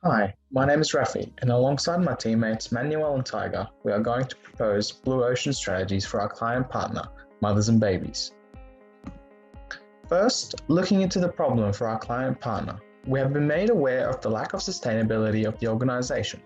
Hi, my name is Rafi, and alongside my teammates Manuel and Tiger, we are going to propose blue ocean strategies for our client partner, mothers and babies. First, looking into the problem for our client partner, we have been made aware of the lack of sustainability of the organization.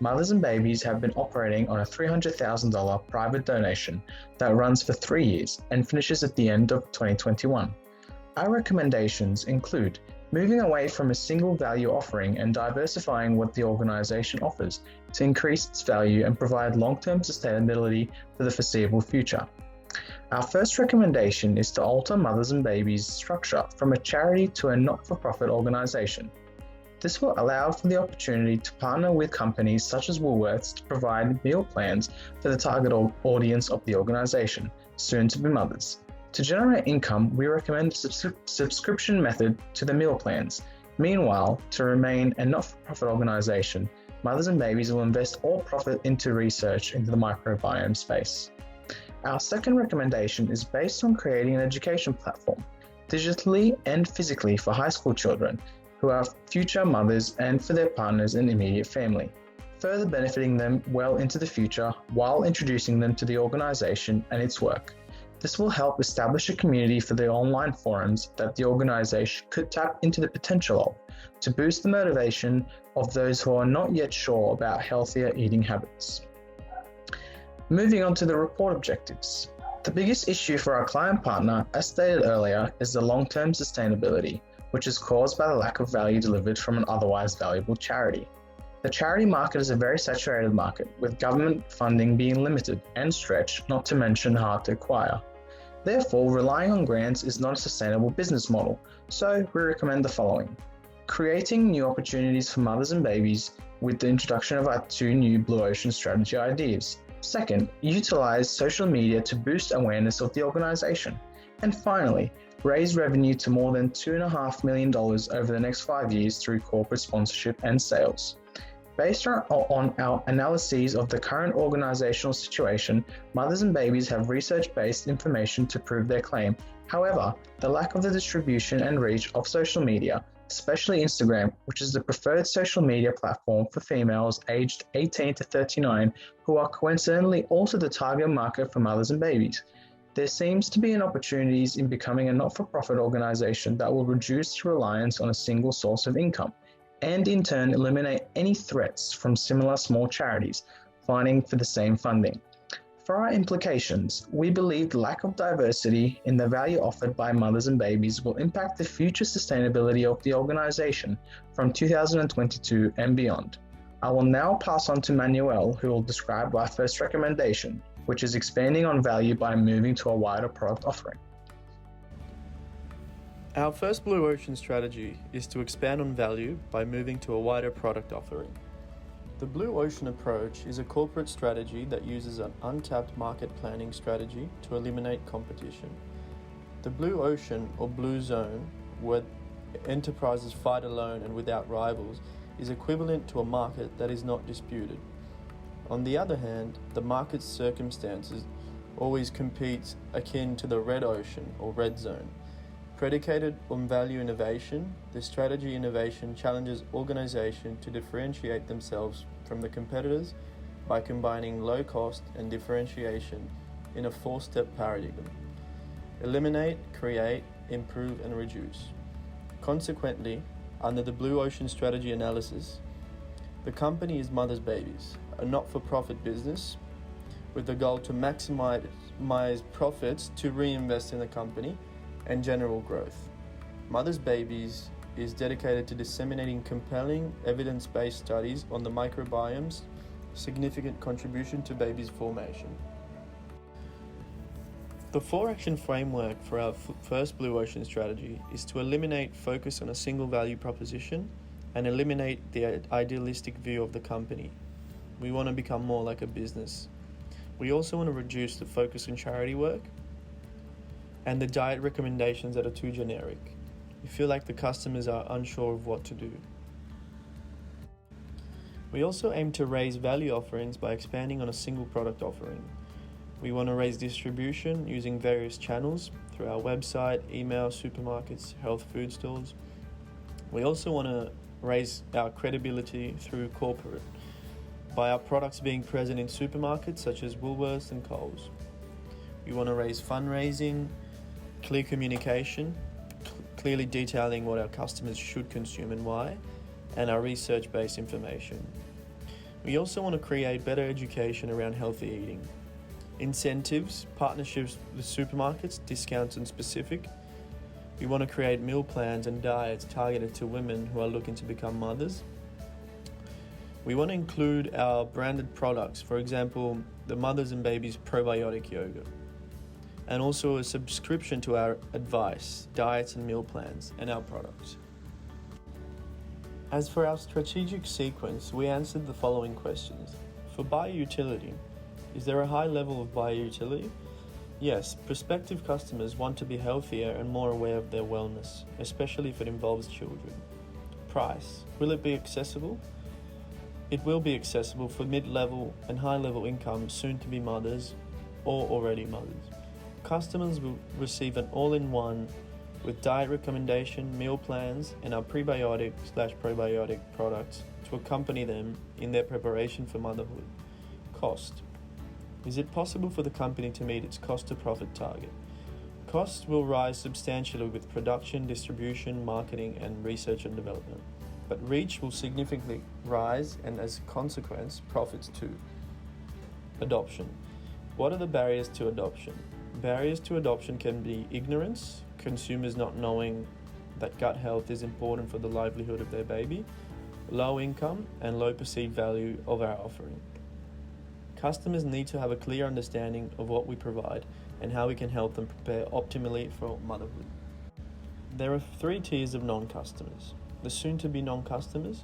Mothers and Babies have been operating on a $300,000 private donation that runs for 3 years and finishes at the end of 2021. Our recommendations include moving away from a single value offering and diversifying what the organization offers to increase its value and provide long-term sustainability for the foreseeable future. Our first recommendation is to alter Mothers and Babies' structure from a charity to a not-for-profit organization. This will allow for the opportunity to partner with companies such as Woolworths to provide meal plans for the target audience of the organization, soon to be mothers. To generate income, we recommend a subscription method to the meal plans. Meanwhile, to remain a not-for-profit organization, Mothers and Babies will invest all profit into research into the microbiome space. Our second recommendation is based on creating an education platform, digitally and physically for high school children who are future mothers and for their partners and immediate family, further benefiting them well into the future while introducing them to the organization and its work. This will help establish a community for the online forums that the organization could tap into the potential of to boost the motivation of those who are not yet sure about healthier eating habits. Moving on to the report objectives. The biggest issue for our client partner, as stated earlier, is the long-term sustainability, which is caused by the lack of value delivered from an otherwise valuable charity. The charity market is a very saturated market, with government funding being limited and stretched, not to mention hard to acquire. Therefore, relying on grants is not a sustainable business model, so we recommend the following. Creating new opportunities for mothers and babies with the introduction of our two new Blue Ocean strategy ideas. Second, utilize social media to boost awareness of the organization. And finally, raise revenue to more than $2.5 million over the next 5 years through corporate sponsorship and sales. Based on our analyses of the current organizational situation, Mothers and Babies have research-based information to prove their claim. However, the lack of the distribution and reach of social media, especially Instagram, which is the preferred social media platform for females aged 18 to 39, who are coincidentally also the target market for mothers and babies. There seems to be an opportunities in becoming a not-for-profit organization that will reduce the reliance on a single source of income, and in turn eliminate any threats from similar small charities fighting for the same funding. For our implications, we believe the lack of diversity in the value offered by Mothers and Babies will impact the future sustainability of the organization from 2022 and beyond. I will now pass on to Manuel, who will describe our first recommendation, which is expanding on value by moving to a wider product offering. Our first Blue Ocean strategy is to expand on value by moving to a wider product offering. The Blue Ocean approach is a corporate strategy that uses an untapped market planning strategy to eliminate competition. The Blue Ocean, or Blue Zone, where enterprises fight alone and without rivals, is equivalent to a market that is not disputed. On the other hand, the market's circumstances always competes akin to the Red Ocean, or Red Zone. Predicated on value innovation, the strategy innovation challenges organizations to differentiate themselves from the competitors by combining low cost and differentiation in a four-step paradigm. Eliminate, create, improve, and reduce. Consequently, under the Blue Ocean strategy analysis, the company is Mothers Babies, a not-for-profit business with the goal to maximize profits to reinvest in the company and general growth. Mothers Babies is dedicated to disseminating compelling evidence-based studies on the microbiome's significant contribution to babies' formation. The 4-action framework for our first Blue Ocean strategy is to eliminate focus on a single value proposition and eliminate the idealistic view of the company. We want to become more like a business. We also want to reduce the focus on charity work and the diet recommendations that are too generic. We feel like the customers are unsure of what to do. We also aim to raise value offerings by expanding on a single product offering. We want to raise distribution using various channels through our website, email, supermarkets, health food stores. We also want to raise our credibility through corporate by our products being present in supermarkets such as Woolworths and Coles. We want to raise fundraising, clear communication, clearly detailing what our customers should consume and why, and our research-based information. We also want to create better education around healthy eating. Incentives, partnerships with supermarkets, discounts and specific. We want to create meal plans and diets targeted to women who are looking to become mothers. We want to include our branded products, for example, the Mothers and Babies probiotic yogurt, and also a subscription to our advice, diets and meal plans, and our products. As for our strategic sequence, we answered the following questions. For bioutility, is there a high level of bioutility? Yes, prospective customers want to be healthier and more aware of their wellness, especially if it involves children. Price, will it be accessible? It will be accessible for mid-level and high-level income soon-to-be mothers or already mothers. Customers will receive an all-in-one with diet recommendation, meal plans, and our prebiotic/probiotic products to accompany them in their preparation for motherhood. Cost. Is it possible for the company to meet its cost to profit target? Costs will rise substantially with production, distribution, marketing, and research and development. But reach will significantly rise, and as a consequence, profits too. Adoption. What are the barriers to adoption? Barriers to adoption can be ignorance, consumers not knowing that gut health is important for the livelihood of their baby, low income, and low perceived value of our offering. Customers need to have a clear understanding of what we provide and how we can help them prepare optimally for motherhood. There are 3 tiers of non-customers. The soon-to-be non-customers,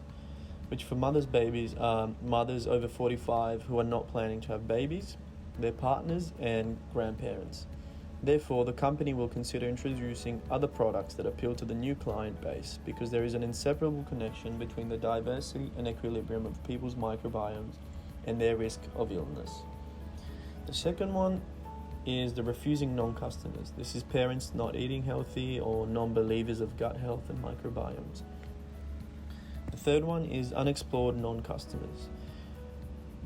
which for mothers' babies are mothers over 45 who are not planning to have babies, their partners and grandparents. Therefore, the company will consider introducing other products that appeal to the new client base because there is an inseparable connection between the diversity and equilibrium of people's microbiomes and their risk of illness. The second one is the refusing non-customers. This is parents not eating healthy or non-believers of gut health and microbiomes. The third one is unexplored non-customers.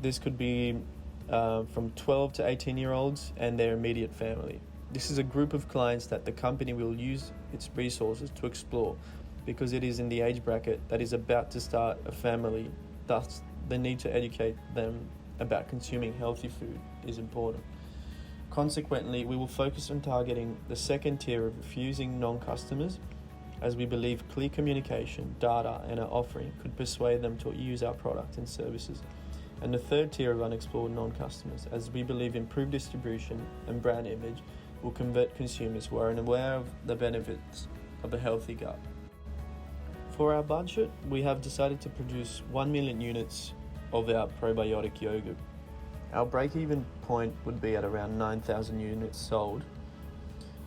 This could be from 12 to 18-year-olds and their immediate family. This is a group of clients that the company will use its resources to explore because it is in the age bracket that is about to start a family. Thus, the need to educate them about consuming healthy food is important. Consequently, we will focus on targeting the second tier of refusing non-customers as we believe clear communication, data, and our offering could persuade them to use our product and services. And the third tier of unexplored non-customers, as we believe improved distribution and brand image will convert consumers who are unaware of the benefits of a healthy gut. For our budget, we have decided to produce 1 million units of our probiotic yogurt. Our break-even point would be at around 9,000 units sold,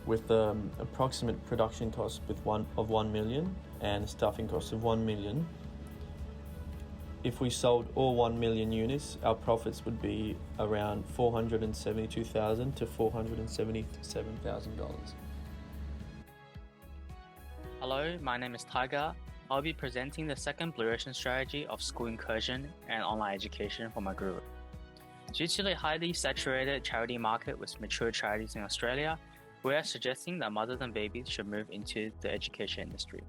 with approximate production cost of 1 million and staffing costs of 1 million. If we sold all 1 million units, our profits would be around $472,000 to $477,000. Hello, my name is Tiger. I'll be presenting the second Blue Ocean strategy of school incursion and online education for my group. Due to the highly saturated charity market with mature charities in Australia, we are suggesting that mothers and babies should move into the education industry.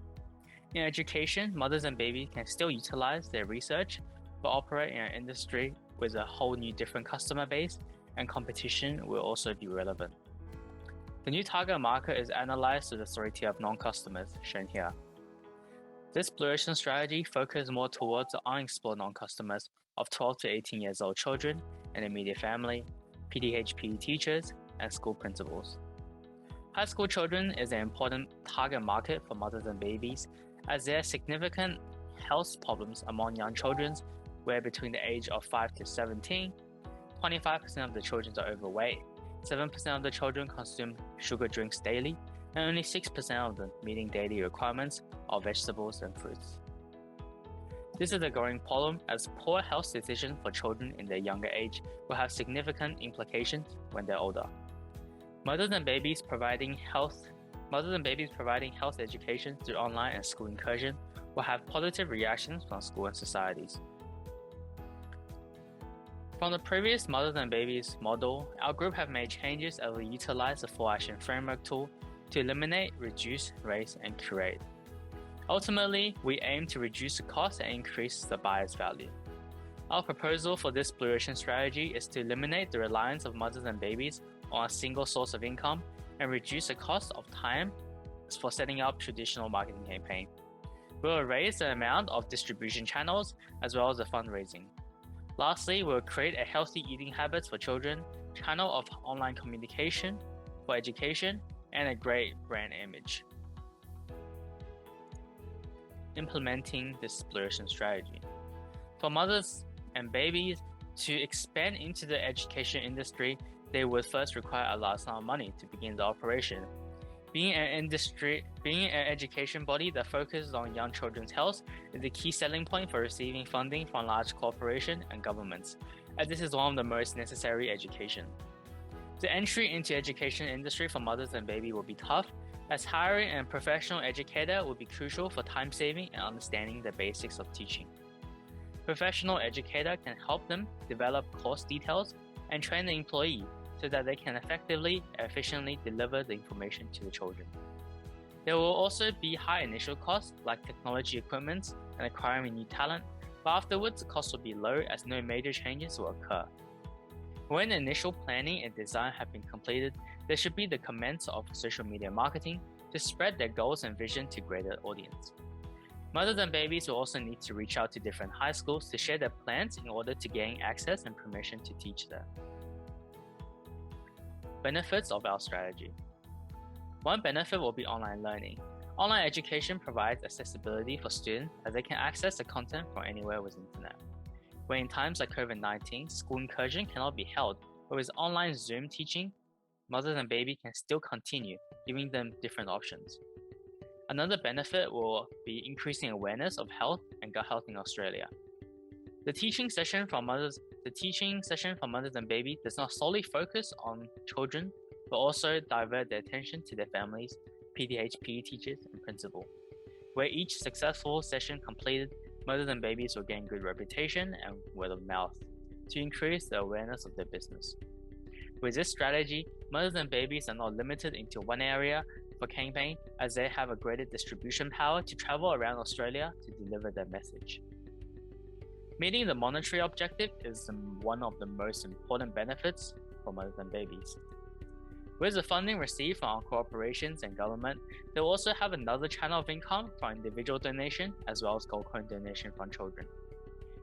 In education, mothers and babies can still utilize their research, but operate in an industry with a whole new different customer base, and competition will also be relevant. The new target market is analyzed to the 3 tier of non-customers shown here. This Blue Ocean strategy focuses more towards the unexplored non-customers of 12 to 18 years old children and immediate family, PDHP teachers, and school principals. High school children is an important target market for mothers and babies, as there are significant health problems among young children, where between the age of 5 to 17, 25% of the children are overweight, 7% of the children consume sugar drinks daily, and only 6% of them meeting daily requirements of vegetables and fruits. This is a growing problem, as poor health decisions for children in their younger age will have significant implications when they're older. Mothers and babies providing health education through online and school incursion will have positive reactions from school and societies. From the previous Mothers and Babies model, our group have made changes that will utilize the 4-action framework tool to eliminate, reduce, raise, and curate. Ultimately, we aim to reduce the cost and increase the buyer's value. Our proposal for this Blue Ocean strategy is to eliminate the reliance of mothers and babies on a single source of income and reduce the cost of time for setting up traditional marketing campaign. We will raise the amount of distribution channels as well as the fundraising. Lastly, we will create a healthy eating habits for children, channel of online communication for education, and a great brand image. Implementing this Blue Ocean strategy. For mothers and babies to expand into the education industry, they would first require a large sum of money to begin the operation. Being an education body that focuses on young children's health is a key selling point for receiving funding from large corporations and governments, as this is one of the most necessary education. The entry into education industry for mothers and babies will be tough, as hiring a professional educator will be crucial for time saving and understanding the basics of teaching. Professional educator can help them develop course details and train the employee so that they can effectively and efficiently deliver the information to the children. There will also be high initial costs like technology equipment and acquiring new talent, but afterwards the cost will be low as no major changes will occur. When the initial planning and design have been completed, there should be the commence of social media marketing to spread their goals and vision to greater audience. Mothers and babies will also need to reach out to different high schools to share their plans in order to gain access and permission to teach there. Benefits of our strategy. One benefit will be online learning. Online education provides accessibility for students as they can access the content from anywhere with internet. When in times like COVID-19, school incursion cannot be held, but with online Zoom teaching, mothers and babies can still continue, giving them different options. Another benefit will be increasing awareness of health and gut health in Australia. The teaching session for mothers and babies does not solely focus on children, but also divert their attention to their families, PE teachers, and principal. Where each successful session completed, mothers and babies will gain good reputation and word of mouth to increase the awareness of their business. With this strategy, mothers and babies are not limited into one area for campaign, as they have a greater distribution power to travel around Australia to deliver their message. Meeting the monetary objective is one of the most important benefits for mothers and babies. With the funding received from our corporations and government, they will also have another channel of income from individual donation as well as gold coin donation from children.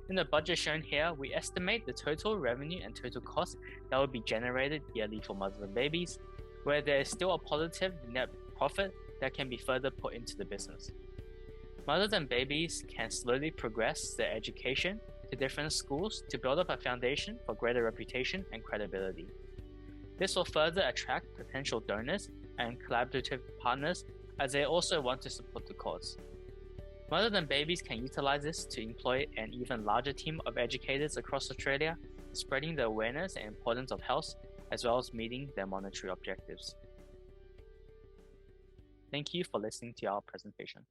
In the budget shown here, we estimate the total revenue and total cost that will be generated yearly for mothers and babies, where there is still a positive net profit that can be further put into the business. Mothers and babies can slowly progress their education to different schools to build up a foundation for greater reputation and credibility. This will further attract potential donors and collaborative partners as they also want to support the cause. Mothers and babies can utilize this to employ an even larger team of educators across Australia, spreading the awareness and importance of health as well as meeting their monetary objectives. Thank you for listening to our presentation.